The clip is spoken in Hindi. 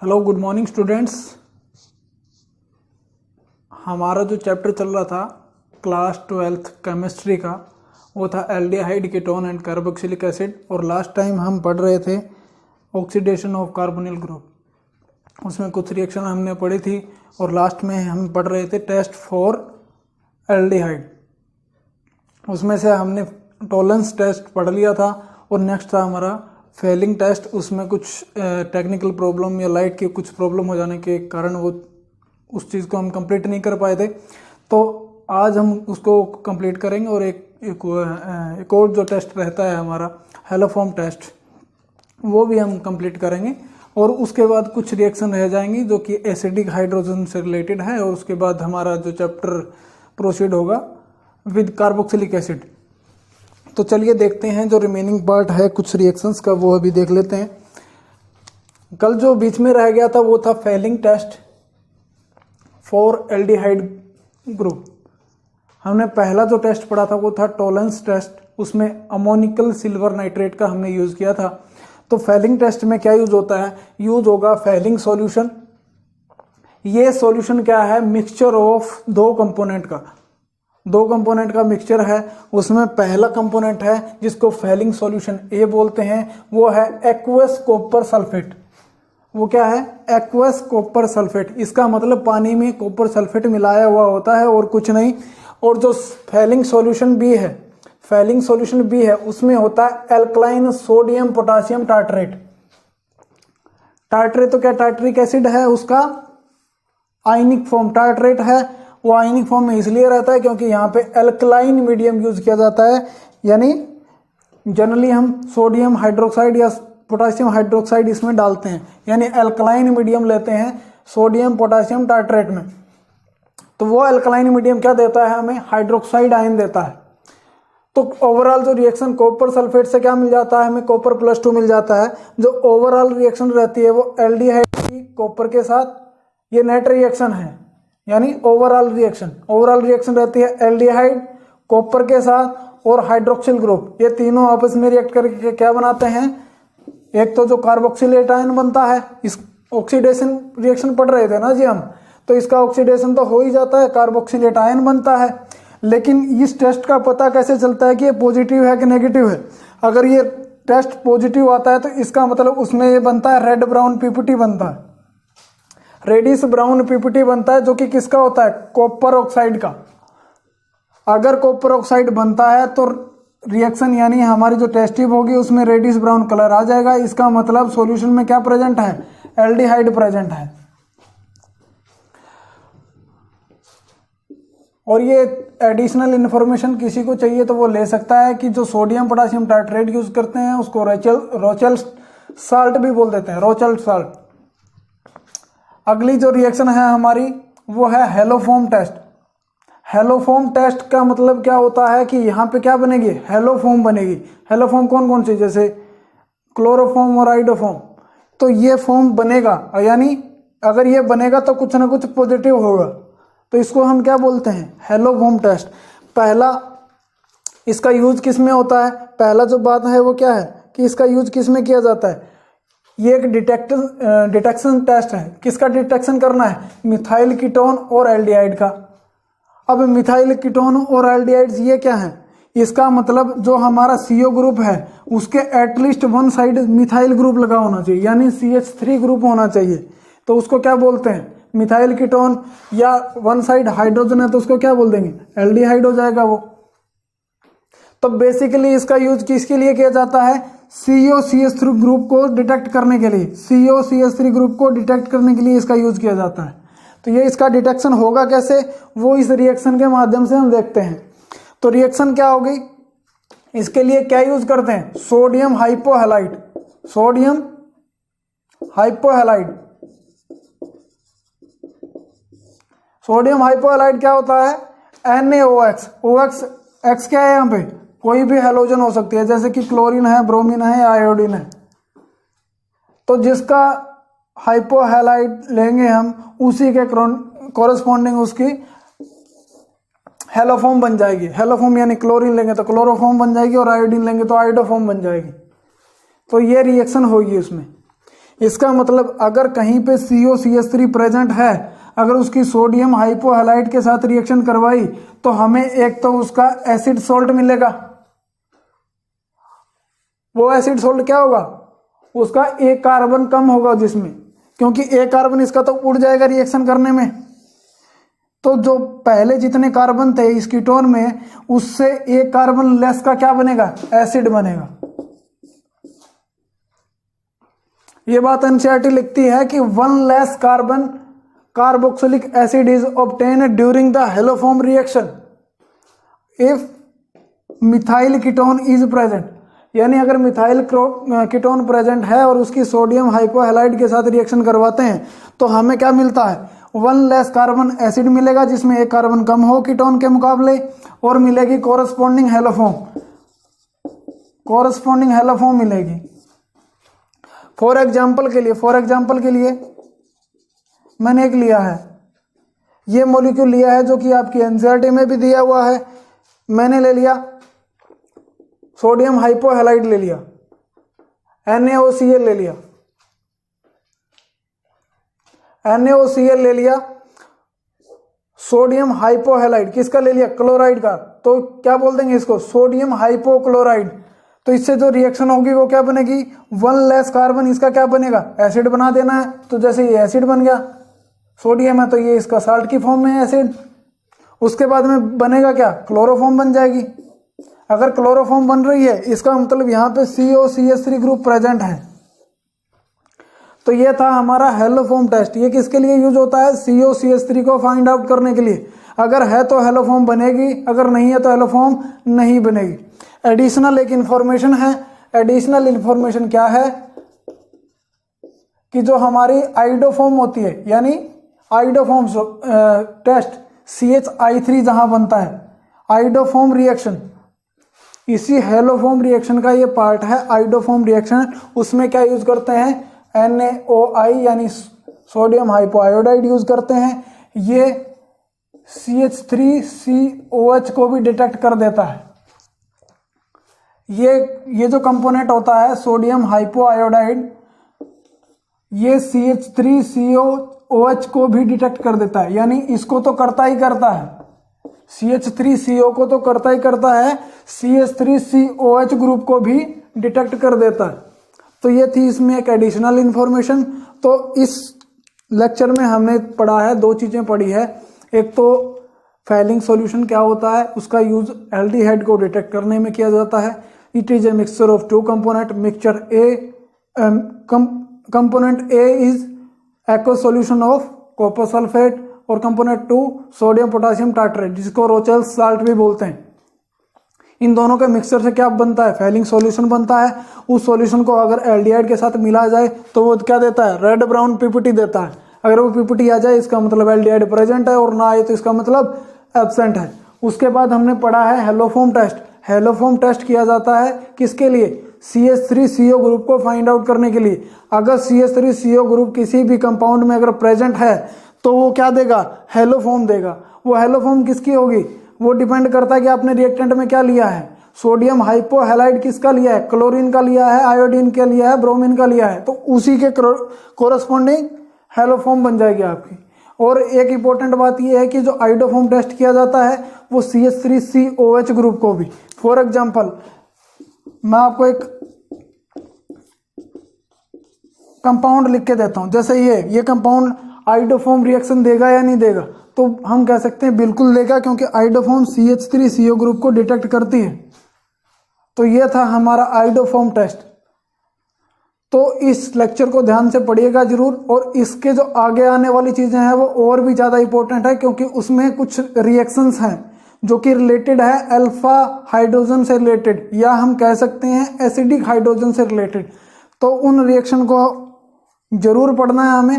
Hello good morning students. हमारा जो चैप्टर चल रहा था क्लास 12th केमिस्ट्री का वो था aldehyde ketone and carboxylic acid, और लास्ट टाइम हम पढ़ रहे थे ऑक्सीडेशन ऑफ कार्बोनिल ग्रुप। उसमें कुछ रिएक्शन हमने पढ़ी थी और लास्ट में हम पढ़ रहे थे टेस्ट फॉर एल्डिहाइड। उसमें से हमने टॉलरेंस टेस्ट पढ़ लिया था और नेक्स्ट था हमारा फेलिंग टेस्ट। उसमें कुछ टेक्निकल प्रॉब्लम या लाइट की कुछ प्रॉब्लम हो जाने के कारण वो उस चीज़ को हम कंप्लीट नहीं कर पाए थे, तो आज हम उसको कंप्लीट करेंगे। और एक और जो टेस्ट रहता है हमारा हेलोफॉर्म टेस्ट, वो भी हम कंप्लीट करेंगे। और उसके बाद कुछ रिएक्शन रह जाएंगी जो कि एसिडिक हाइड्रोजन से रिलेटेड है, और उसके बाद हमारा जो चैप्टर प्रोसीड होगा विद कार्बोक्सिलिक एसिड। तो चलिए देखते हैं जो रिमेनिंग पार्ट है कुछ रिएक्शंस का, वो अभी देख लेते हैं। कल जो बीच में रह गया था वो था failing test for aldehyde group. हमने पहला जो टेस्ट पढ़ा था वो था टॉलरेंस टेस्ट। उसमें अमोनिकल सिल्वर नाइट्रेट का हमने यूज किया था। तो फेलिंग टेस्ट में क्या यूज होता है? यूज होगा फेलिंग सॉल्यूशन। ये सॉल्यूशन क्या है? मिक्सचर ऑफ दो कंपोनेंट का मिक्सचर है। उसमें पहला कंपोनेंट है जिसको फेलिंग सॉल्यूशन ए बोलते हैं, वो है एक्वस कॉपर सल्फेट। वो क्या है? Aqueous copper sulphate. इसका मतलब पानी में कॉपर सल्फेट मिलाया हुआ होता है और कुछ नहीं। और जो फेलिंग सॉल्यूशन बी है उसमें होता है alkaline sodium potassium tartrate. Tartrate तो क्या टार्ट्रिक एसिड है, उसका आयनिक फॉर्म टार्ट्रेट है। वो आयनिक फॉर्म में इसलिए रहता है क्योंकि यहाँ पे एल्कलाइन मीडियम यूज किया जाता है। यानी जनरली हम सोडियम हाइड्रोक्साइड या पोटासियम हाइड्रोक्साइड इसमें डालते हैं, यानी एल्कलाइन मीडियम लेते हैं सोडियम पोटासियम टार्ट्रेट में। तो वो एल्कलाइन मीडियम क्या देता है? हमें हाइड्रोक्साइड आयन देता है। तो ओवरऑल जो रिएक्शन कॉपर सल्फेट से क्या मिल जाता है? हमें कॉपर +2 मिल जाता है। जो ओवरऑल रिएक्शन रहती है वो एल्डिहाइड की कॉपर के साथ, ये नेट रिएक्शन है, यानी ओवरऑल रिएक्शन रहती है एल्डिहाइड कॉपर के साथ और हाइड्रोक्सिल ग्रुप। ये तीनों आपस में रिएक्ट करके क्या बनाते हैं? एक तो जो कार्बोक्सिलेट आयन बनता है, इस ऑक्सीडेशन रिएक्शन पढ़ रहे थे ना जी हम, तो इसका ऑक्सीडेशन तो हो ही जाता है, कार्बोक्सिलेट आयन बनता है। लेकिन इस टेस्ट का पता कैसे चलता है कि ये पॉजिटिव है कि नेगेटिव है? अगर ये टेस्ट पॉजिटिव आता है तो इसका मतलब उसमें ये बनता है रेड ब्राउन पीपीटी बनता है, रेडिश ब्राउन पीपीटी बनता है, जो कि किसका होता है? कॉपर ऑक्साइड का। अगर कॉपर ऑक्साइड बनता है तो रिएक्शन यानी हमारी जो टेस्ट ट्यूब होगी उसमें रेडिश ब्राउन कलर आ जाएगा। इसका मतलब सॉल्यूशन में क्या प्रेजेंट है? एल्डिहाइड प्रेजेंट है। और ये एडिशनल इंफॉर्मेशन किसी को चाहिए तो वो ले सकता है कि जो सोडियम पोटासियम टार्ट्रेट यूज करते हैं उसको रोचेल साल्ट भी बोल देते हैं, रोचेल साल्ट। अगली जो रिएक्शन है हमारी वो है हेलोफॉर्म टेस्ट। हेलोफॉर्म टेस्ट का मतलब क्या होता है कि यहाँ पे क्या बनेगी? हेलोफॉर्म बनेगी। हेलोफॉर्म कौन कौन सी? जैसे क्लोरोफॉर्म और आइडोफॉर्म। तो ये फॉर्म बनेगा, यानी अगर ये बनेगा तो कुछ ना कुछ पॉजिटिव होगा, तो इसको हम क्या बोलते हैं? Haloform test. पहला इसका यूज किस में होता है? पहला जो बात है वो क्या है कि इसका यूज किस में किया जाता है? ये एक डिटेक्शन टेस्ट है। किसका डिटेक्शन करना है? मिथाइल कीटोन और एल्डिहाइड का। अब मिथाइल कीटोन और एल्डिहाइड्स ये क्या है? इसका मतलब जो हमारा CO ग्रुप है उसके at least one side methyl group लगा होना चाहिए, यानी CH3 ग्रुप होना चाहिए। तो उसको क्या बोलते हैं? Methyl ketone. या वन साइड हाइड्रोजन है तो उसको क्या बोल देंगे? एल्डिहाइड हो जाएगा वो। तो बेसिकली इसका यूज किसके लिए किया जाता है? CO-CH3 ग्रुप को डिटेक्ट करने के लिए। CO-CH3 ग्रुप को डिटेक्ट करने के लिए इसका यूज किया जाता है। तो ये इसका डिटेक्शन होगा कैसे, वो इस रिएक्शन के माध्यम से हम देखते हैं। तो रिएक्शन क्या होगी? इसके लिए क्या यूज करते हैं? सोडियम हाइपोहैलाइड। सोडियम हाइपोहैलाइड क्या होता है? NaOH। OX X क्या है यहाँ पे? कोई भी हैलोजन हो सकती है, जैसे कि क्लोरीन है, ब्रोमीन है या आयोडीन है। तो जिसका हाइपोहैलाइड लेंगे हम, उसी के कॉरेस्पॉन्डिंग उसकी हेलोफॉर्म बन जाएगी। हेलोफॉर्म यानी क्लोरीन लेंगे तो क्लोरोफॉर्म बन जाएगी और आयोडीन लेंगे तो आयोडोफॉर्म बन जाएगी। तो ये रिएक्शन होगी उसमें। इसका मतलब अगर कहीं पे COCH3 प्रेजेंट है, अगर उसकी सोडियम हाइपोहैलाइड के साथ रिएक्शन करवाई तो हमें एक तो उसका एसिड सॉल्ट मिलेगा। वो एसिड सॉल्ट क्या होगा, उसका एक कार्बन कम होगा जिसमें, क्योंकि एक कार्बन इसका तो उड़ जाएगा रिएक्शन करने में। तो जो पहले जितने कार्बन थे इस कीटोन में, उससे एक कार्बन लेस का क्या बनेगा, एसिड बनेगा। ये बात एनसीईआरटी लिखती है कि 1 less carbon carboxylic acid is obtained during the haloform reaction if methyl ketone is present. यानी अगर मिथाइल कीटोन प्रेजेंट है और उसकी सोडियम हाइपोहैलाइड के साथ रिएक्शन करवाते हैं तो हमें क्या मिलता है, 1 लेस कार्बन एसिड मिलेगा जिसमें एक कार्बन कम हो कीटोन के मुकाबले, और मिलेगी कोरस्पॉन्डिंग हेलोफॉर्म मिलेगी। फॉर एग्जाम्पल के लिए मैंने एक लिया है, ये मॉलिक्यूल लिया है जो कि आपकी एनसीईआरटी में भी दिया हुआ है। मैंने ले लिया सोडियम हाइपोहैलाइड, ले लिया NaOCl, ले लिया सोडियम हाइपोहैलाइड, किसका ले लिया, क्लोराइड का। तो क्या बोल देंगे इसको, सोडियम हाइपोक्लोराइड। तो इससे जो रिएक्शन होगी वो क्या बनेगी, 1 लेस कार्बन, इसका क्या बनेगा, एसिड बना देना है। तो जैसे ये एसिड बन गया, सोडियम है तो ये इसका साल्ट की फॉर्म में है एसिड। उसके बाद में बनेगा क्या, क्लोरोफॉर्म बन जाएगी। अगर क्लोरोफॉर्म बन रही है इसका मतलब यहाँ पे COCH3 ग्रुप प्रेजेंट है। तो ये था हमारा हेलोफॉर्म टेस्ट। ये किसके लिए यूज होता है, COCH3 को फाइंड आउट करने के लिए। अगर है तो हेलोफॉर्म बनेगी, अगर नहीं है तो हेलोफॉर्म नहीं बनेगी। एडिशनल एक इंफॉर्मेशन है, एडिशनल इंफॉर्मेशन क्या है कि जो हमारी आइडोफॉर्म होती है, यानी आइडोफॉर्म टेस्ट CH3 जहां बनता है, आइडोफॉर्म रिएक्शन, इसी हेलोफॉर्म रिएक्शन का ये पार्ट है आइडोफॉर्म रिएक्शन। उसमें क्या यूज करते हैं, NaOI यानी सोडियम हाइपोआयोडाइड यूज करते हैं। ये CH3COH को भी डिटेक्ट कर देता है। ये जो कंपोनेंट होता है सोडियम हाइपोआयोडाइड, ये CH3COOH को भी डिटेक्ट कर देता है, यानी इसको तो करता ही करता है, CH3CO को तो करता ही करता है, CH3COH ग्रुप को भी डिटेक्ट कर देता है। तो ये थी इसमें एक एडिशनल इंफॉर्मेशन। तो इस लेक्चर में हमने पढ़ा है, 2 चीजें पढ़ी है। एक तो फैलिंग सॉल्यूशन क्या होता है, उसका यूज एल्डिहाइड को डिटेक्ट करने में किया जाता है। It is a mixture of 2 component, mixture component A is aqueous solution of copper sulphate और कंपोनेंट 2 सोडियम पोटेशियम टार्ट्रेट, जिसको रोचेल साल्ट भी बोलते हैं। इन दोनों के मिक्सचर से क्या बनता है, फैलिंग सॉल्यूशन बनता है। उस सॉल्यूशन को अगर एल्डिहाइड के साथ मिला जाए तो वो क्या देता है, रेड ब्राउन पीपीटी देता है। अगर वो पीपीटी आ जाए इसका मतलब एल्डिहाइड प्रेजेंट है, और ना आए तो इसका मतलब एब्सेंट है। उसके बाद हमने पढ़ा है हेलोफॉर्म टेस्ट। हेलोफॉर्म टेस्ट किया जाता है किसके लिए, CH3CO ग्रुप को फाइंड आउट करने के लिए। अगर CH3CO ग्रुप किसी भी कंपाउंड में अगर प्रेजेंट है तो वो क्या देगा, हेलोफॉर्म देगा। वो हेलोफॉर्म किसकी होगी, वो डिपेंड करता है कि आपने रिएक्टेंट में क्या लिया है। सोडियम हाइपोहैलाइड किसका लिया है, क्लोरीन का लिया है, आयोडीन का लिया है, ब्रोमीन का लिया है, तो उसी के कोरस्पॉन्डिंग हेलोफॉर्म बन जाएगी आपकी। और एक इंपॉर्टेंट बात यह है कि जो आइडोफॉर्म टेस्ट किया जाता है वो CH3COH ग्रुप को भी। फॉर एग्जांपल मैं आपको एक कंपाउंड लिख के देता हूं, जैसे ये कंपाउंड आइडोफॉर्म रिएक्शन देगा या नहीं देगा, तो हम कह सकते हैं बिल्कुल देगा, क्योंकि आइडोफॉर्म CH3CO ग्रुप को डिटेक्ट करती है। तो ये था हमारा आइडोफॉर्म टेस्ट। तो इस लेक्चर को ध्यान से पढ़िएगा जरूर, और इसके जो आगे आने वाली चीजें हैं वो और भी ज्यादा इंपॉर्टेंट है, क्योंकि उसमें कुछ रिएक्शंस हैं जो कि रिलेटेड है अल्फा हाइड्रोजन से रिलेटेड, या हम कह सकते हैं एसिडिक हाइड्रोजन से रिलेटेड। तो उन रिएक्शन को जरूर पढ़ना है हमें।